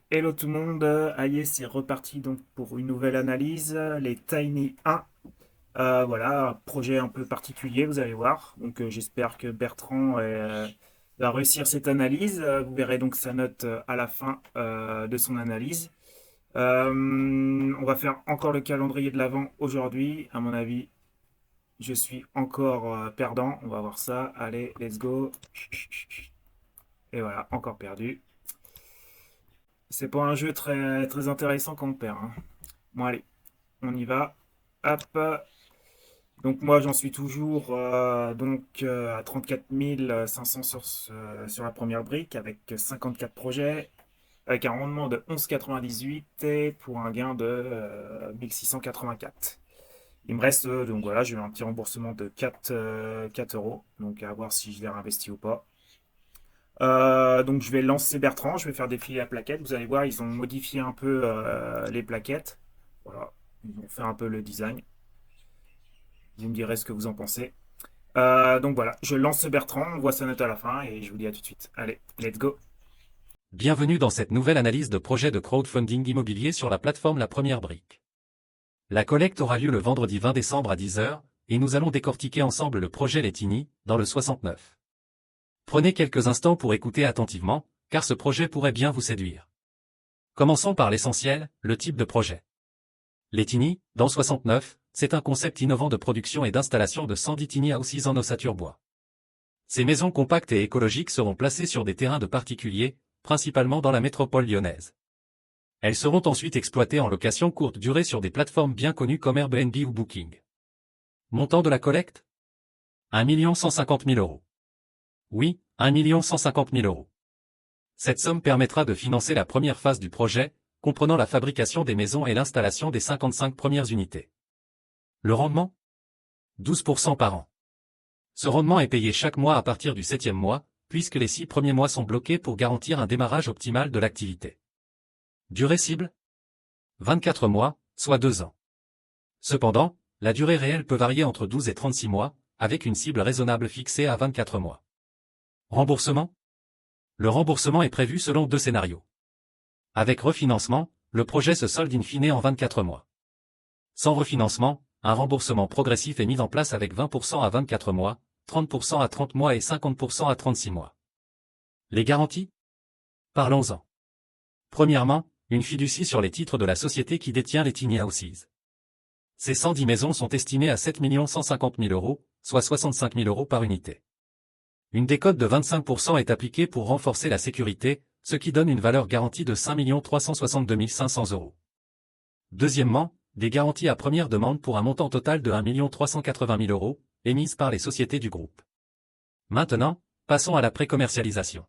Hello tout le monde, Aïe, c'est reparti donc pour une nouvelle analyse, les Tiny 1. Voilà, un projet un peu particulier, vous allez voir. Donc j'espère que Bertrand va réussir cette analyse. Vous verrez donc sa note à la fin de son analyse. On va faire encore le calendrier de l'Avent aujourd'hui. À mon avis, je suis encore perdant. On va voir ça. Allez, let's go. Et voilà, encore perdu. C'est pas un jeu très, très intéressant quand on perd, hein. Bon, allez, on y va. Hop. Donc moi j'en suis toujours à 34 500 sur la première brique avec 54 projets, avec un rendement de 11,98 et pour un gain de 1684. Il me reste donc voilà, j'ai eu un petit remboursement de 4 euros, donc à voir si je l'ai réinvesti ou pas. Donc je vais lancer Bertrand, je vais faire défiler la plaquette. Vous allez voir, ils ont modifié un peu les plaquettes. Voilà, ils ont fait un peu le design. Vous me direz ce que vous en pensez. Donc voilà, je lance Bertrand, on voit sa note à la fin et je vous dis à tout de suite. Allez, let's go. Bienvenue dans cette nouvelle analyse de projet de crowdfunding immobilier sur la plateforme La Première Brique. La collecte aura lieu le vendredi 20 décembre à 10 h, et nous allons décortiquer ensemble le projet Les Tiny, dans le 69. Prenez quelques instants pour écouter attentivement, car ce projet pourrait bien vous séduire. Commençons par l'essentiel, le type de projet. Les Tiny, dans le 69, c'est un concept innovant de production et d'installation de 110 tiny houses en ossature bois. Ces maisons compactes et écologiques seront placées sur des terrains de particuliers, principalement dans la métropole lyonnaise. Elles seront ensuite exploitées en location courte durée sur des plateformes bien connues comme Airbnb ou Booking. Montant de la collecte ? 1 150 000 euros. Oui, 1 150 000 euros. Cette somme permettra de financer la première phase du projet, comprenant la fabrication des maisons et l'installation des 55 premières unités. Le rendement ? 12% par an. Ce rendement est payé chaque mois à partir du 7e mois, puisque les 6 premiers mois sont bloqués pour garantir un démarrage optimal de l'activité. Durée cible ? 24 mois, soit 2 ans. Cependant, la durée réelle peut varier entre 12 et 36 mois, avec une cible raisonnable fixée à 24 mois. Remboursement ? Le remboursement est prévu selon 2 scénarios. Avec refinancement, le projet se solde in fine en 24 mois. Sans refinancement, un remboursement progressif est mis en place avec 20% à 24 mois, 30% à 30 mois et 50% à 36 mois. Les garanties ? Parlons-en. Premièrement, une fiducie sur les titres de la société qui détient les tiny houses. Ces 110 maisons sont estimées à 7 150 000 euros, soit 65 000 euros par unité. Une décote de 25% est appliquée pour renforcer la sécurité, ce qui donne une valeur garantie de 5 362 500 euros. Deuxièmement, des garanties à première demande pour un montant total de 1 380 000 euros, émises par les sociétés du groupe. Maintenant, passons à la précommercialisation.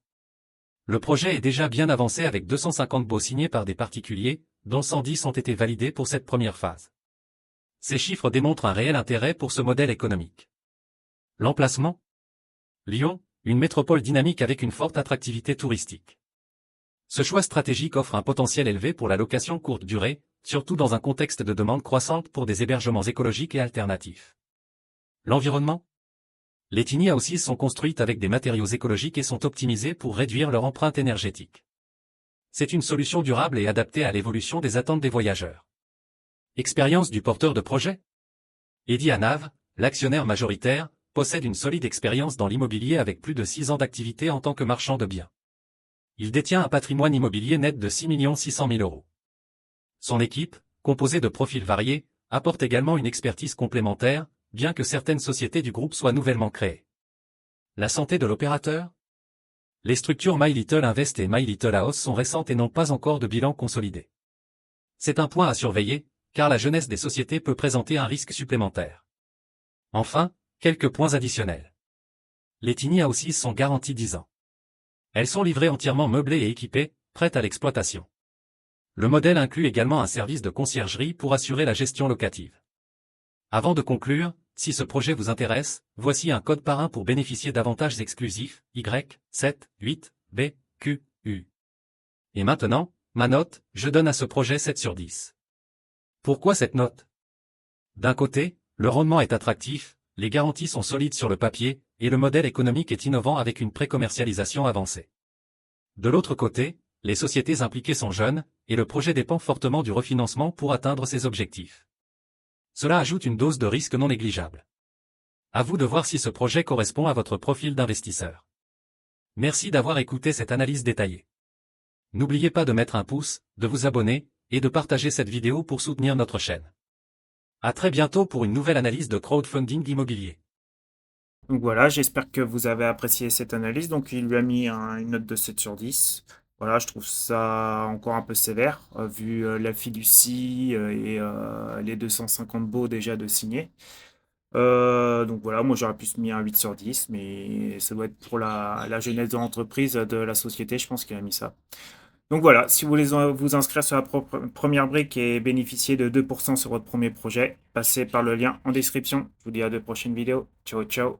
Le projet est déjà bien avancé avec 250 baux signés par des particuliers, dont 110 ont été validés pour cette première phase. Ces chiffres démontrent un réel intérêt pour ce modèle économique. L'emplacement ? Lyon, une métropole dynamique avec une forte attractivité touristique. Ce choix stratégique offre un potentiel élevé pour la location courte durée, surtout dans un contexte de demande croissante pour des hébergements écologiques et alternatifs. L'environnement ? Les tiny houses sont construites avec des matériaux écologiques et sont optimisées pour réduire leur empreinte énergétique. C'est une solution durable et adaptée à l'évolution des attentes des voyageurs. Expérience du porteur de projet ? Eddy Hanave, l'actionnaire majoritaire, possède une solide expérience dans l'immobilier avec plus de 6 ans d'activité en tant que marchand de biens. Il détient un patrimoine immobilier net de 6 600 000 euros. Son équipe, composée de profils variés, apporte également une expertise complémentaire, bien que certaines sociétés du groupe soient nouvellement créées. La santé de l'opérateur ? Les structures My Little Invest et My Little House sont récentes et n'ont pas encore de bilan consolidé. C'est un point à surveiller, car la jeunesse des sociétés peut présenter un risque supplémentaire. Enfin, quelques points additionnels. Les tiny houses sont garanties 10 ans. Elles sont livrées entièrement meublées et équipées, prêtes à l'exploitation. Le modèle inclut également un service de conciergerie pour assurer la gestion locative. Avant de conclure, si ce projet vous intéresse, voici un code parrain pour bénéficier d'avantages exclusifs, Y, 7, 8, B, Q, U. Et maintenant, ma note, je donne à ce projet 7 sur 10. Pourquoi cette note ? D'un côté, le rendement est attractif, les garanties sont solides sur le papier, et le modèle économique est innovant avec une précommercialisation avancée. De l'autre côté, Les sociétés impliquées sont jeunes, et le projet dépend fortement du refinancement pour atteindre ses objectifs. Cela ajoute une dose de risque non négligeable. À vous de voir si ce projet correspond à votre profil d'investisseur. Merci d'avoir écouté cette analyse détaillée. N'oubliez pas de mettre un pouce, de vous abonner, et de partager cette vidéo pour soutenir notre chaîne. À très bientôt pour une nouvelle analyse de crowdfunding immobilier. Donc voilà, j'espère que vous avez apprécié cette analyse. Donc il lui a mis une note de 7 sur 10. Voilà, je trouve ça encore un peu sévère, vu la fiducie et les 250 baux déjà de signer. Donc voilà, moi j'aurais pu se mettre un 8 sur 10, mais ça doit être pour la jeunesse de l'entreprise, de la société, je pense qu'il a mis ça. Donc voilà, si vous voulez vous inscrire sur la première brique et bénéficier de 2% sur votre premier projet, passez par le lien en description. Je vous dis à de prochaines vidéos. Ciao, ciao.